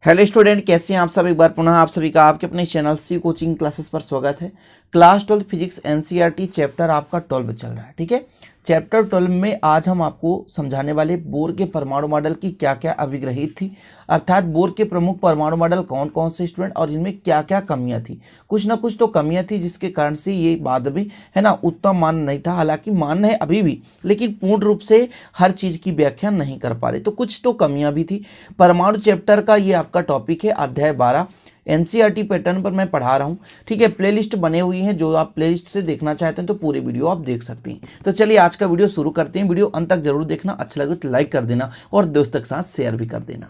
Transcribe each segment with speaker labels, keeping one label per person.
Speaker 1: Hello student, कैसे हैं आप सब। एक बार पुनः आप सभी का आपके अपने चैनल सी कोचिंग क्लासेस पर स्वागत है। क्लास 12 फिजिक्स एनसीईआरटी चैप्टर आपका 12 चल रहा है। ठीक है, चैप्टर 12 में आज हम आपको समझाने वाले बोर के परमाणु मॉडल की क्या क्या अभिग्रहित थी, अर्थात बोर के प्रमुख परमाणु मॉडल कौन कौन से स्टूडेंट, और इनमें क्या क्या कमियां थी। कुछ ना कुछ तो कमियां थी जिसके कारण से ये बाद में है ना उत्तम मान नहीं था, हालांकि मान है अभी भी, लेकिन पूर्ण रूप से हर चीज की व्याख्या नहीं कर पा रहे, तो कुछ तो कमियां भी थी। परमाणु चैप्टर का ये आपका टॉपिक है, अध्याय 12 एनसीईआरटी पैटर्न पर मैं पढ़ा रहा हूँ। ठीक है, प्लेलिस्ट बने हुई हैं, जो आप प्लेलिस्ट से देखना चाहते हैं तो पूरे वीडियो आप देख सकते हैं। तो चलिए आज का वीडियो शुरू करते हैं। वीडियो अंत तक जरूर देखना, अच्छा लगे तो लाइक कर देना और दोस्तों के साथ शेयर भी कर देना।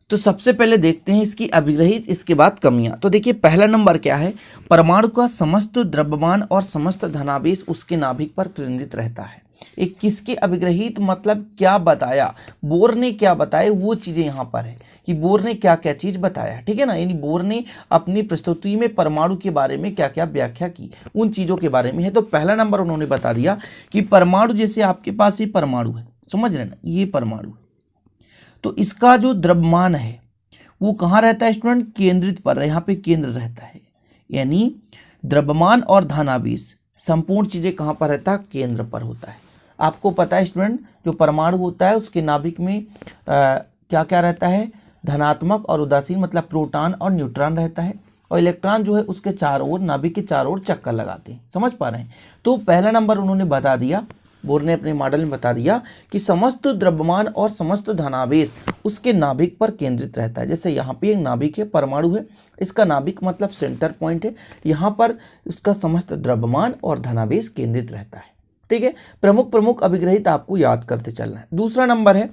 Speaker 1: तो सबसे पहले देखते हैं इसकी अभिग्रहित, इसके बाद कमियां। तो देखिए पहला नंबर क्या है, परमाणु का समस्त द्रव्यमान और समस्त धनावेश उसके नाभिक पर केंद्रित रहता है। एक किसके अभिग्रहित मतलब क्या बताया, बोर ने क्या बताया, वो चीजें यहाँ पर है कि बोर ने क्या क्या चीज बताया। ठीक है ना, यानी बोर ने अपनी प्रस्तुति में परमाणु के बारे में क्या क्या व्याख्या की, उन चीजों के बारे में है। तो पहला नंबर उन्होंने बता दिया कि परमाणु, जैसे आपके पास ये परमाणु है, समझ रहे ना, ये परमाणु, तो इसका जो द्रव्यमान है वो कहाँ रहता है स्टूडेंट, केंद्रित पर, यहाँ पे केंद्र रहता है। यानी द्रव्यमान और धनावेश संपूर्ण चीजें कहाँ पर रहता है, केंद्र पर होता है। आपको पता है स्टूडेंट, जो परमाणु होता है उसके नाभिक में क्या क्या रहता है, धनात्मक और उदासीन, मतलब प्रोटॉन और न्यूट्रॉन रहता है, और इलेक्ट्रॉन जो है उसके चारों ओर, नाभिक के चारों ओर चक्कर लगाते हैं। समझ पा रहे हैं। तो पहला नंबर उन्होंने बता दिया, बोर ने अपने मॉडल में बता दिया कि समस्त द्रव्यमान और समस्त धनावेश उसके नाभिक पर केंद्रित रहता है। जैसे यहाँ पे एक नाभिक है, परमाणु है, इसका नाभिक मतलब सेंटर पॉइंट है, यहाँ पर उसका समस्त द्रव्यमान और धनावेश केंद्रित रहता है। ठीक है, प्रमुख प्रमुख अभिग्रहित आपको याद करते चलना है। दूसरा नंबर है,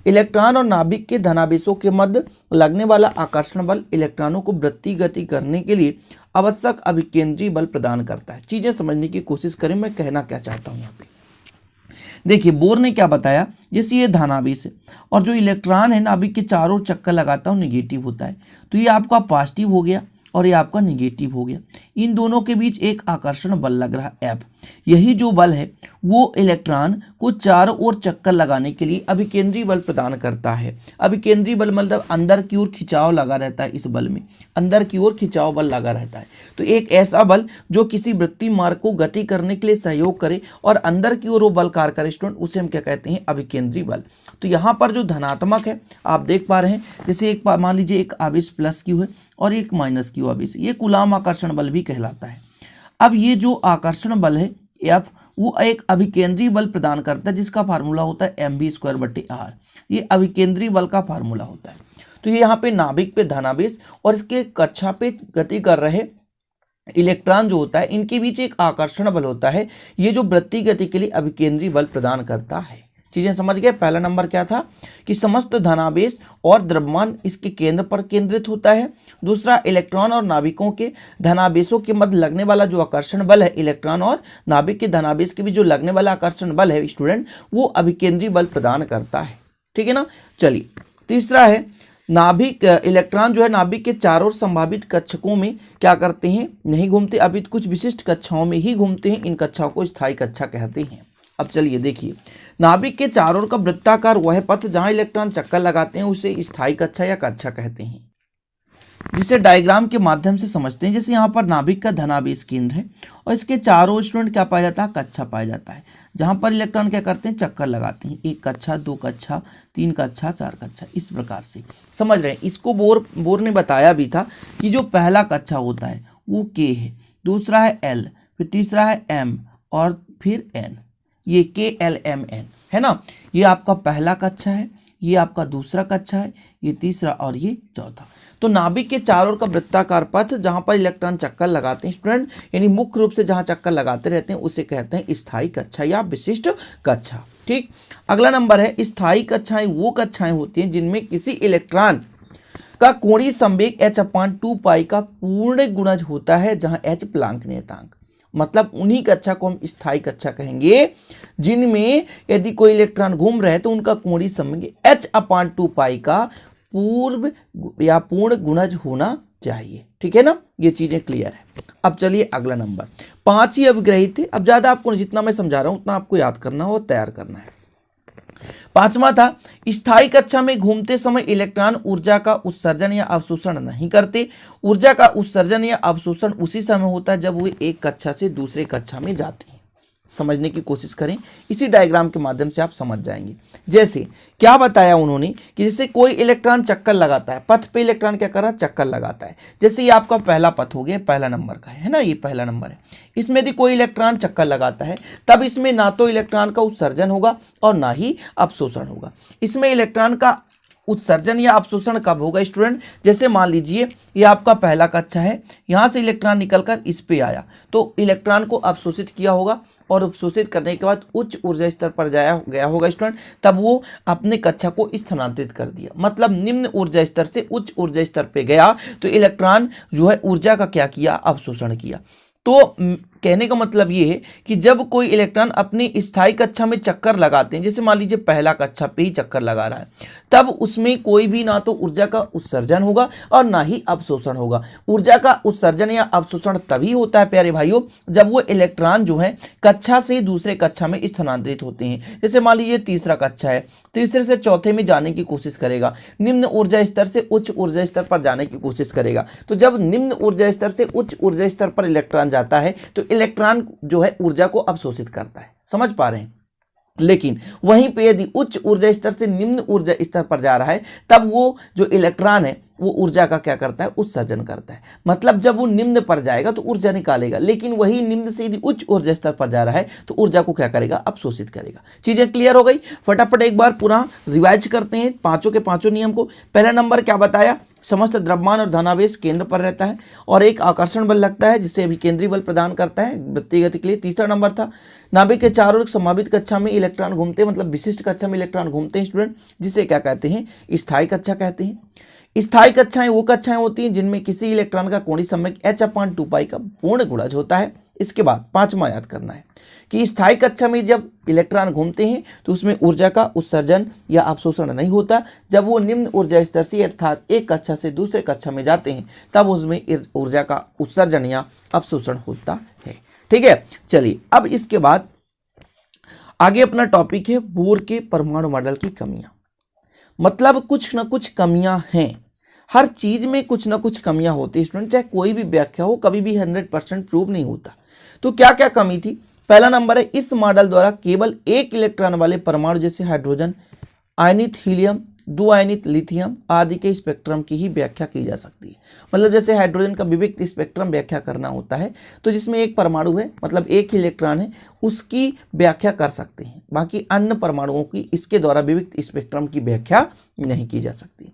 Speaker 1: इलेक्ट्रॉन और नाभिक के धनावेशों के मध्य लगने वाला आकर्षण बल इलेक्ट्रॉनों को वृत्ति गति करने के लिए आवश्यक अभिकेंद्री बल प्रदान करता है। चीजें समझने की कोशिश करें, मैं कहना क्या चाहता हूँ यहाँ पे। देखिए बोर ने क्या बताया, जैसे ये धनावेश है और जो इलेक्ट्रॉन है नाभिक के चारों चक्कर लगाता है नेगेटिव होता है, तो ये आपका पॉजिटिव हो गया और ये आपका नेगेटिव हो गया। इन दोनों के बीच एक आकर्षण बल लग रहा है F। यही जो बल है वो इलेक्ट्रॉन को चारों ओर चक्कर लगाने के लिए अभिकेंद्री बल प्रदान करता है। अभिकेंद्री बल मतलब अंदर की ओर खिंचाव लगा रहता है, इस बल में अंदर की ओर खिंचाव बल लगा रहता है। तो एक ऐसा बल जो किसी वृत्तीय मार्ग को गति करने के लिए सहयोग करे और अंदर की ओर वो बल कार्य करे स्टूडेंट, उसे हम क्या कहते हैं, अभिकेंद्री बल। तो यहाँ पर जो धनात्मक है आप देख पा रहे हैं, जैसे एक मान लीजिए एक आवेश प्लस क्यू है और एक माइनस क्यू आवेश, ये कूलाम आकर्षण बल भी कहलाता है। अब ये जो आकर्षण बल है F, वो एक अभिकेंद्री बल प्रदान करता है जिसका फार्मूला होता है mv²/r। ये अभिकेंद्री बल का फार्मूला होता है। तो ये यहाँ पे नाभिक पे धनावेश और इसके कक्षा पे गति कर रहे इलेक्ट्रॉन जो होता है, इनके बीच एक आकर्षण बल होता है, ये जो वृत्तीय गति के लिए अभिकेंद्री बल प्रदान करता है। चीजें समझ गए। पहला नंबर क्या था कि समस्त धनावेश और द्रव्यमान इसके केंद्र पर केंद्रित होता है। दूसरा, इलेक्ट्रॉन और नाभिकों के धनावेशों के मध्य लगने वाला जो आकर्षण बल है, इलेक्ट्रॉन और नाभिक के धनावेश के बीच जो लगने वाला आकर्षण बल है स्टूडेंट, वो अभिकेंद्री बल प्रदान करता है। ठीक है ना। चलिए तीसरा है, नाभिक, इलेक्ट्रॉन जो है नाभिक के चारों संभावित कक्षकों में क्या करते हैं, नहीं घूमते, अभी कुछ विशिष्ट कक्षाओं में ही घूमते हैं। इन कक्षाओं को स्थायी कक्षा कहते हैं। अब चलिए देखिए, नाभिक के चारों ओर का वृत्ताकार वह पथ जहां इलेक्ट्रॉन चक्कर लगाते हैं उसे स्थायी कक्षा या कक्षा कहते हैं, जिसे डायग्राम के माध्यम से समझते हैं। जैसे यहाँ पर नाभिक का धनावेश केंद्र है और इसके चारों ओर स्टूडेंट क्या पाया जाता है, कक्षा पाया जाता है, जहां पर इलेक्ट्रॉन क्या करते हैं, चक्कर लगाते हैं, एक कक्षा, दो कक्षा, तीन कक्षा, चार कक्षा, इस प्रकार से समझ रहे हैं। इसको बोर ने बताया भी था कि जो पहला कक्षा होता है वो K है, दूसरा है L, फिर तीसरा है M और फिर N। ये KLMN है ना, ये आपका पहला कक्षा है, ये आपका दूसरा कक्षा है, ये तीसरा और ये चौथा। तो नाभिक के चारों ओर का वृत्ताकार पथ जहां पर इलेक्ट्रॉन चक्कर लगाते हैं स्टूडेंट, यानी मुख्य रूप से जहां चक्कर लगाते रहते हैं उसे कहते हैं स्थायी कक्षा या विशिष्ट कक्षा। ठीक, अगला नंबर है, स्थायी कक्षाएं वो कक्षाएं होती हैं जिनमें किसी इलेक्ट्रॉन का कोणीय संवेग h/2π का पूर्ण गुणज होता है, जहां h प्लांक नियतांक, मतलब उन्हीं कक्षा को हम स्थायी कक्षा कहेंगे जिनमें यदि कोई इलेक्ट्रॉन घूम रहे तो उनका कोणीय संवेग h/2π का पूर्व या पूर्ण गुणज होना चाहिए। ठीक है ना, ये चीजें क्लियर है। अब चलिए अगला नंबर, 5 ही अभिग्रहित थे। अब ज्यादा आपको जितना मैं समझा रहा हूं उतना आपको याद करना हो, तैयार करना है। पांचवा था स्थायी कक्षा में घूमते समय इलेक्ट्रॉन ऊर्जा का उत्सर्जन या अवशोषण नहीं करते। ऊर्जा का उत्सर्जन या अवशोषण उसी समय होता है जब वे एक कक्षा से दूसरे कक्षा में जाते हैं। समझने की कोशिश करें, इसी डायग्राम के माध्यम से आप समझ जाएंगे। जैसे क्या बताया उन्होंने कि जैसे कोई इलेक्ट्रॉन चक्कर लगाता है, पथ पे इलेक्ट्रॉन क्या कर रहा है, चक्कर लगाता है। जैसे ये आपका पहला पथ हो गया, पहला नंबर का है ना, ये पहला नंबर है। इसमें यदि कोई इलेक्ट्रॉन चक्कर लगाता है तब इसमें ना तो इलेक्ट्रॉन का उत्सर्जन होगा और ना ही अवशोषण होगा। इसमें इलेक्ट्रॉन का उत्सर्जन या अवशोषण कब होगा स्टूडेंट, जैसे मान लीजिए ये आपका पहला कक्षा है, यहाँ से इलेक्ट्रॉन निकलकर इस पे आया तो इलेक्ट्रॉन को अवशोषित किया होगा और अवशोषित करने के बाद उच्च ऊर्जा स्तर पर गया होगा स्टूडेंट, तब वो अपने कक्षा को स्थानांतरित कर दिया। मतलब निम्न ऊर्जा स्तर से उच्च ऊर्जा स्तर पे गया तो इलेक्ट्रॉन जो है ऊर्जा का क्या किया, अवशोषण किया। तो कहने का मतलब ये है कि जब कोई इलेक्ट्रॉन अपनी स्थायी कक्षा में चक्कर लगाते हैं, जैसे मान लीजिए पहला कक्षा पे ही चक्कर लगा रहा है, तब उसमें कोई भी ना तो ऊर्जा का उत्सर्जन होगा और ना ही अवशोषण होगा। ऊर्जा का उत्सर्जन या अवशोषण तभी होता है प्यारे भाइयों जब वो इलेक्ट्रॉन जो है कक्षा से दूसरे कक्षा में स्थानांतरित होते हैं। जैसे मान लीजिए तीसरा कक्षा है, तीसरे से चौथे में जाने की कोशिश करेगा, निम्न ऊर्जा स्तर से उच्च ऊर्जा स्तर पर जाने की कोशिश करेगा। तो जब निम्न ऊर्जा स्तर से उच्च ऊर्जा स्तर पर इलेक्ट्रॉन जाता है तो इलेक्ट्रॉन जो है ऊर्जा को अवशोषित करता है। समझ पा रहे हैं। लेकिन वहीं पे यदि उच्च ऊर्जा स्तर से निम्न ऊर्जा स्तर पर जा रहा है तब वो जो इलेक्ट्रॉन है वो ऊर्जा का क्या करता है, उत्सर्जन करता है। मतलब जब वो निम्न पर जाएगा तो ऊर्जा निकालेगा, लेकिन वही निम्न से यदि उच्च ऊर्जा स्तर पर जा रहा है तो ऊर्जा को क्या करेगा, अवशोषित करेगा। चीजें क्लियर हो गई। फटाफट एक बार पुनः रिवाइज करते हैं पांचों के पांचों नियम को। पहला नंबर क्या बताया, समस्त द्रव्यमान और धनावेश केंद्र पर रहता है और एक आकर्षण बल लगता है जिससे अभिकेंद्री बल प्रदान करता है वृत्तीय गति के लिए। तीसरा नंबर था नाभिक के चारों ओर संभावित कक्षा में इलेक्ट्रॉन घूमते हैं, मतलब विशिष्ट कक्षा में इलेक्ट्रॉन घूमते हैं स्टूडेंट, जिसे क्या कहते हैं, स्थायी कक्षा कहते हैं। स्थायी कक्षाएं वो कक्षाएं होती हैं जिनमें किसी इलेक्ट्रॉन का कोणीय संवेग h/2π का पूर्ण गुणज होता है। इसके बाद पांचवा याद करना है कि स्थायी कक्षा में जब इलेक्ट्रॉन घूमते हैं तो उसमें ऊर्जा का उत्सर्जन या अवशोषण नहीं होता। जब वो निम्न ऊर्जा स्तर से अर्थात एक कक्षा से दूसरे कक्षा में जाते हैं तब उसमें ऊर्जा का उत्सर्जन या अवशोषण होता है। ठीक है, चलिए अब इसके बाद आगे अपना टॉपिक है बोर के परमाणु मॉडल की कमियां। मतलब कुछ ना कुछ कमियां हैं, हर चीज में कुछ ना कुछ कमियां होती है स्टूडेंट, चाहे कोई भी व्याख्या हो कभी भी 100% प्रूव नहीं होता। तो क्या क्या कमी थी, पहला नंबर है इस मॉडल द्वारा केवल एक इलेक्ट्रॉन वाले परमाणु जैसे हाइड्रोजन, आयनित हीलियम, दो आयनित लिथियम आदि के स्पेक्ट्रम की ही व्याख्या की जा सकती है। मतलब जैसे हाइड्रोजन का विविक्त स्पेक्ट्रम व्याख्या करना होता है तो जिसमें एक परमाणु है, मतलब एक ही इलेक्ट्रॉन है, उसकी व्याख्या कर सकते हैं, बाकी अन्य परमाणुओं की इसके द्वारा विविक्त स्पेक्ट्रम की व्याख्या नहीं की जा सकती।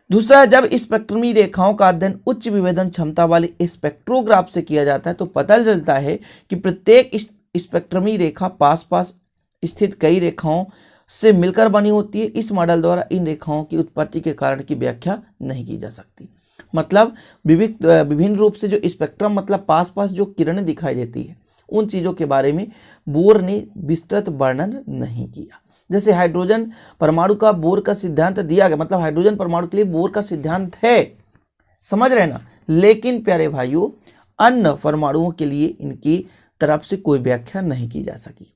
Speaker 1: दूसरा, जब स्पेक्ट्रमी रेखाओं का अध्ययन उच्च विभेदन क्षमता वाले स्पेक्ट्रोग्राफ से किया जाता है तो पता चलता है कि प्रत्येक स्पेक्ट्रमी रेखा पास पास स्थित कई रेखाओं से मिलकर बनी होती है। इस मॉडल द्वारा इन रेखाओं की उत्पत्ति के कारण की व्याख्या नहीं की जा सकती। मतलब विभिन्न रूप से जो स्पेक्ट्रम, मतलब पास पास जो किरणें दिखाई देती है, उन चीज़ों के बारे में बोर ने विस्तृत वर्णन नहीं किया। जैसे हाइड्रोजन परमाणु का बोर का सिद्धांत दिया गया, मतलब हाइड्रोजन परमाणु के लिए बोर का सिद्धांत है, समझ रहे ना, लेकिन प्यारे भाइयों अन्य परमाणुओं के लिए इनकी तरफ से कोई व्याख्या नहीं की जा सकी।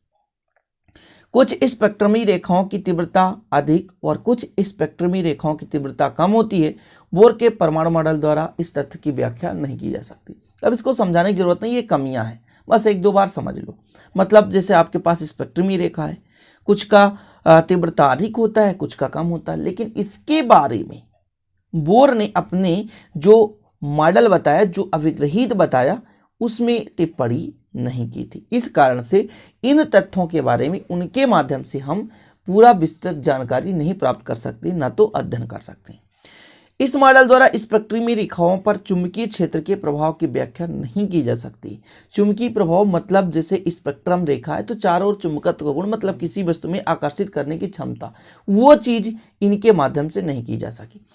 Speaker 1: कुछ स्पेक्ट्रमी रेखाओं की तीव्रता अधिक और कुछ स्पेक्ट्रमी रेखाओं की तीव्रता कम होती है। बोर के परमाणु मॉडल द्वारा इस तथ्य की व्याख्या नहीं की जा सकती। अब इसको समझाने की जरूरत नहीं, ये कमियां हैं, बस एक दो बार समझ लो। मतलब जैसे आपके पास स्पेक्ट्रमी रेखा है, कुछ का तीव्रता अधिक होता है, कुछ का कम होता है, लेकिन इसके बारे में बोर ने अपने जो मॉडल बताया, जो अभिग्रहित बताया, उसमें टिप्पणी नहीं की थी। इस कारण से इन तथ्यों के बारे में उनके माध्यम से हम पूरा विस्तृत जानकारी नहीं प्राप्त कर सकते, ना तो अध्ययन कर सकते हैं। इस मॉडल द्वारा स्पेक्ट्रमी रेखाओं पर चुंबकीय क्षेत्र के प्रभाव की व्याख्या नहीं की जा सकती। चुंबकीय प्रभाव मतलब जैसे स्पेक्ट्रम रेखा है तो चारों ओर चुंबकत्व का गुण, मतलब किसी वस्तु में आकर्षित करने की क्षमता, वो चीज इनके माध्यम से नहीं की जा सकी।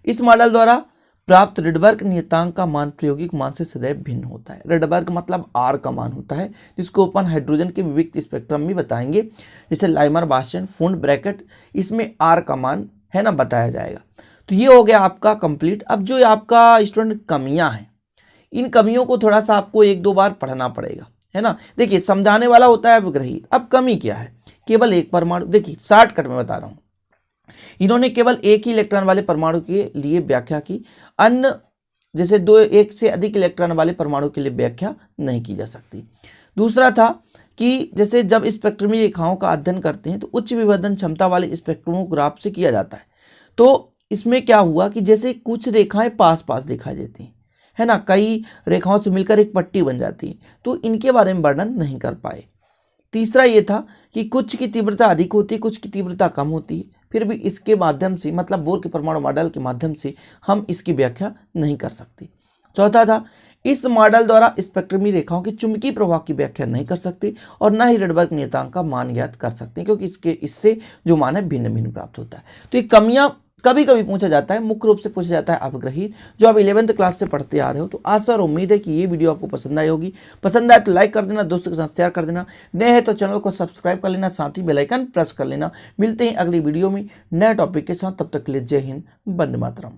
Speaker 1: इस मॉडल द्वारा प्राप्त रिडबर्ग नियतांक का मान प्रायोगिक मान से सदैव भिन्न होता है। रिडबर्ग मतलब आर का मान होता है, जिसको अपन हाइड्रोजन के विविक्त स्पेक्ट्रम में बताएंगे, जैसे लाइमर, बास्टियन, फुंड, ब्रैकेट, इसमें आर का मान है ना बताया जाएगा। तो ये हो गया आपका कंप्लीट। अब जो आपका स्टूडेंट कमियां हैं, इन कमियों को थोड़ा सा आपको एक दो बार पढ़ना पड़ेगा, है ना। देखिए समझाने वाला होता है अभिग्रहित। अब कमी क्या है, केवल एक परमाणु। देखिए शॉर्टकट में बता रहा हूं, इन्होंने केवल एक ही इलेक्ट्रॉन वाले परमाणु के लिए व्याख्या की, अन्य जैसे एक से अधिक इलेक्ट्रॉन वाले परमाणु के लिए व्याख्या नहीं की जा सकती। दूसरा था कि जैसे जब स्पेक्ट्रमी रेखाओं का अध्ययन करते हैं तो उच्च विवर्धन क्षमता वाले स्पेक्ट्रोग्राफ से किया जाता है। तो इसमें क्या हुआ कि जैसे कुछ रेखाएं पास पास दिखाई देती हैं, है ना, कई रेखाओं से मिलकर एक पट्टी बन जाती है, तो इनके बारे में वर्णन नहीं कर पाए। तीसरा ये था कि कुछ की तीव्रता अधिक होती है, कुछ की तीव्रता कम होती है, फिर भी इसके माध्यम से मतलब बोर के परमाणु मॉडल के माध्यम से हम इसकी व्याख्या नहीं कर सकते। चौथा था इस मॉडल द्वारा स्पेक्ट्रमी रेखाओं के चुंबकीय प्रभाव की व्याख्या नहीं कर सकते और न ही रडबर्ग नियतांक का मान ज्ञात कर सकते हैं, क्योंकि इससे जो मान है भिन्न भिन्न प्राप्त होता है। तो ये कमियां कभी कभी पूछा जाता है, मुख्य रूप से पूछा जाता है अभिग्रहित, जो आप 11th क्लास से पढ़ते आ रहे हो। तो आशा और उम्मीद है कि ये वीडियो आपको पसंद आई होगी। पसंद आए तो लाइक कर देना, दोस्तों के साथ शेयर कर देना, नए हैं तो चैनल को सब्सक्राइब कर लेना, साथ ही बेल आइकन प्रेस कर लेना। मिलते हैं अगली वीडियो में नए टॉपिक के साथ, तब तक के लिए जय हिंद, वंदे मातरम।